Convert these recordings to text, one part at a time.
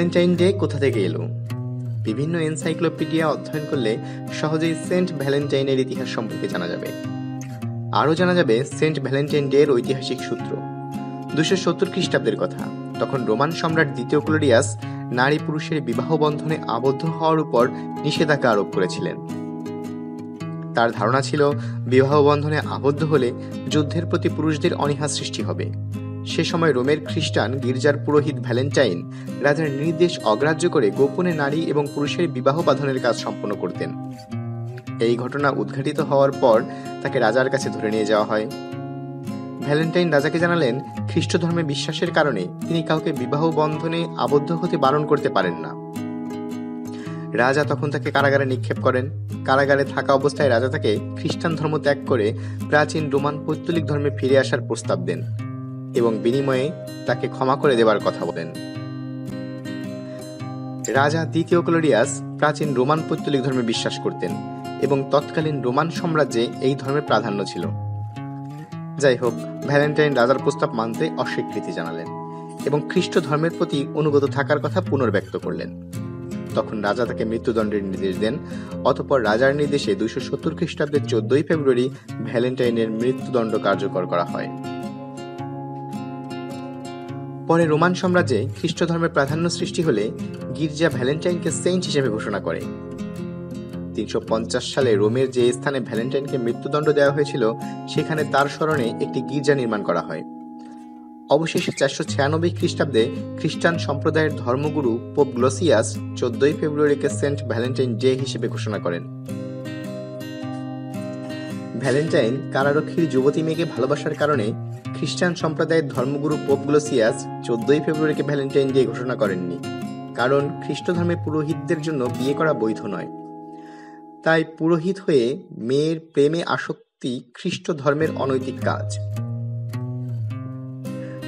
Valentine day কোথা থেকে এলো? বিভিন্ন এনসাইক্লোপিডিয়া অধ্যয়ন করলে সহজেই সেন্ট ভ্যালেন্টাইনের ইতিহাস সম্পর্কে জানা যাবে। আরও জানা যাবে সেন্ট ভ্যালেন্টাইন ডে এর ঐতিহাসিক সূত্র। 270 খ্রিস্টাব্দের কথা। তখন রোমান সম্রাট দ্বিতীয় ক্লোডিয়াস নারী পুরুষের বিবাহ বন্ধনে আবদ্ধ হওয়ার উপর নিষেধাজ্ঞা আরোপ করেছিলেন। তার ধারণা ছিল বিবাহ বন্ধনে আবদ্ধ হলে যুদ্ধের প্রতি পুরুষদের অনীহা সৃষ্টি হবে। সে সময় রোমের খ্রিস্টান গির্জার পুরোহিত ভ্যালেন্টাইন রাজার নির্দেশ অগ্রাহ্য করে গোপনে নারী এবং পুরুষের বিবাহ বাঁধনের কাজ সম্পন্ন করতেন। এই ঘটনা উদ্ঘাটিত হওয়ার পর তাকে রাজার কাছে ধরে নিয়ে যাওয়া হয়। ভ্যালেন্টাইন রাজাকে জানালেন খ্রিস্ট ধর্মে বিশ্বাসের কারণে তিনি কাউকে বিবাহ বন্ধনে আবদ্ধ হতে বারণ করতে পারেন না। রাজা তখন তাকে কারাগারে নিক্ষেপ করেন। কারাগারে থাকা অবস্থায় রাজা তাকে খ্রিস্টান ধর্ম ত্যাগ করে প্রাচীন রোমান পৌত্তলিক ধর্মে ফিরে আসার প্রস্তাব দেন এবং বিনিময়ে তাকে ক্ষমা করে দেবার কথা বলেন। রাজা দ্বিতীয় ক্লোডিয়াস প্রাচীন রোমান পৌত্তলিক ধর্মে বিশ্বাস করতেন এবং তৎকালীন রোমান সাম্রাজ্যে এই ধর্মের প্রাধান্য ছিল। যাই হোক, ভ্যালেন্টাইন রাজার প্রস্তাব মানতে অস্বীকৃতি জানালেন এবং খ্রিস্ট ধর্মের প্রতি অনুগত থাকার কথা পুনর্ব্যক্ত করলেন। তখন রাজা তাকে মৃত্যুদণ্ডের নির্দেশ দেন। অতঃপর রাজার নির্দেশে 270 খ্রিস্টাব্দের 14 ফেব্রুয়ারি ভ্যালেন্টাইনের মৃত্যুদণ্ড কার্যকর করা হয়। পরে রোমান সাম্রাজ্যে খ্রিস্ট ধর্মের প্রাধান্য সৃষ্টি হলে গির্জা ভ্যালেন্টাইনকে সেন্ট হিসেবে ঘোষণা করে। 350 সালে রোমের যে স্থানে ভ্যালেন্টাইনকে মৃত্যুদণ্ড দেওয়া হয়েছিল সেখানে তার স্মরণে একটি গির্জা নির্মাণ করা হয়। অবশেষে 496 খ্রিস্টাব্দে খ্রিস্টান সম্প্রদায়ের ধর্মগুরু পোপ গ্লোসিয়াস 14 ফেব্রুয়ারিকে সেন্ট ভ্যালেন্টাইন ডে হিসেবে ঘোষণা করেন। ভ্যালেন্টাইন কারারক্ষীর যুবতী মেয়েকে ভালোবাসার কারণে খ্রিস্টান সম্প্রদায়ের ধর্মগুরু পোপ গ্লোসিয়াস 14 ফেব্রুয়ারিকে ভ্যালেন্টাইন ডে ঘোষণা করেননি, কারণ খ্রিস্ট ধর্মে পুরোহিতদের জন্য বিয়ে করা বৈধ নয়। তাই পুরোহিত হয়ে মেয়ের প্রেমে আসক্তি খ্রিস্ট ধর্মের অনৈতিক কাজ।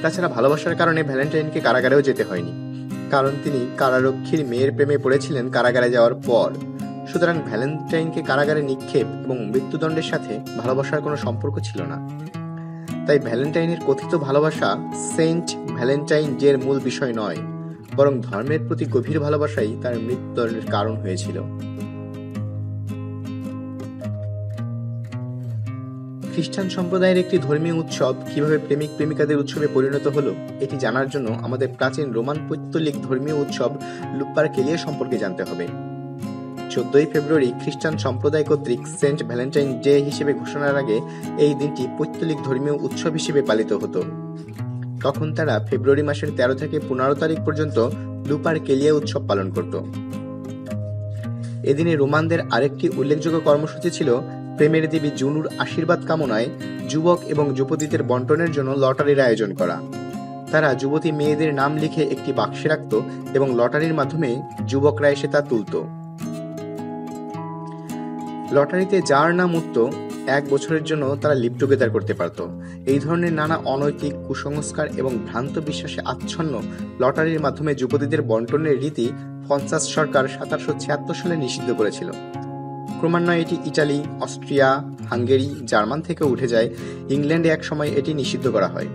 তাছাড়া ভালোবাসার কারণে ভ্যালেন্টাইনকে কারাগারেও যেতে হয়নি, কারণ তিনি কারারক্ষীর মেয়ের প্রেমে পড়েছিলেন কারাগারে যাওয়ার পর। সুতরাং ভ্যালেন্টাইনকে কারাগারে নিক্ষেপ এবং মৃত্যুদণ্ডের সাথে ভালোবাসার কোনো সম্পর্ক ছিল না। তাই ভ্যালেন্টাইনের কথিত ভালোবাসা সেন্ট ভ্যালেন্টাইন ডে এর মূল বিষয় নয়, বরং ধর্মের প্রতি গভীর ভালোবাসাই তার মৃত্যুদণ্ডের কারণ হয়েছিল। খ্রিস্টান সম্প্রদায়ের একটি ধর্মীয় উৎসব কিভাবে প্রেমিক প্রেমিকাদের উৎসবে পরিণত হলো এটি জানার জন্য আমাদের প্রাচীন রোমান পৌত্তলিক ধর্মীয় উৎসব লুপারকেলিয়া সম্পর্কে জানতে হবে। 14 ফেব্রুয়ারি খ্রিস্টান সম্প্রদায় কর্তৃক সেন্ট ভ্যালেন্টাইন ডে হিসেবে ঘোষণার আগে এই দিনটি পৌত্তলিক ধর্মীয় উৎসব হিসেবে পালিত হতো। তখন তারা ফেব্রুয়ারি মাসের 13 থেকে 15 তারিখ পর্যন্ত লুপারকেলিয়া উৎসব পালন করত। এদিনে রোমানদের আরেকটি উল্লেখযোগ্য কর্মসূচি ছিল প্রেমের দেবী জুনুর আশীর্বাদ কামনায় যুবক এবং যুবতীদের বন্টনের জন্য লটারির আয়োজন করা। তারা যুবতী মেয়েদের নাম লিখে একটি বাক্সে রাখত এবং লটারির মাধ্যমে যুবকরা এসে তা তুলত। লটারিতে যার নাম উঠত 1 বছরের জন্য তারা লিভ টুগেদার করতে পারত। এই ধরনের নানা অনৈতিক কুসংস্কার এবং ভ্রান্ত বিশ্বাসে আচ্ছন্ন লটারির মাধ্যমে যুবতীদের বন্টনের রীতি ফ্রান্স সরকার 1776 সালে নিষিদ্ধ করেছিল। ক্রমান্বয়ে এটি ইটালি, অস্ট্রিয়া, হাঙ্গেরি, জার্মান থেকে উঠে যায়। ইংল্যান্ডে এক সময় এটি নিষিদ্ধ করা হয়।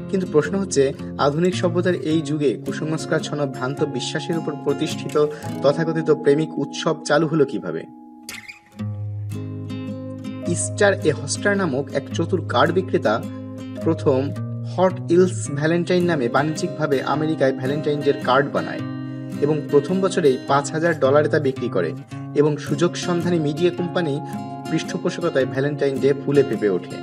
কিন্তু প্রশ্ন হচ্ছে, আধুনিক সভ্যতার এই যুগে কুসংস্কারচ্ছন্ন ভ্রান্ত বিশ্বাসের উপর প্রতিষ্ঠিত তথাকথিত প্রেমিক উৎসব চালু হলো কিভাবে? ইস্টার এ হস্টার নামক এক চতুর কার্ড বিক্রেতা প্রথম হট ইলস ভ্যালেন্টাইন নামে বাণিজ্যিকভাবে আমেরিকায় ভ্যালেন্টাইন ডে কার্ড বানায় এবং প্রথম বছরেই $5000 তা বিক্রি করে এবং সুযোগ সন্ধানী মিডিয়া কোম্পানি পৃষ্ঠপোষকতায় ভ্যালেন্টাইন ডে ফুলে ফেঁপে ওঠে।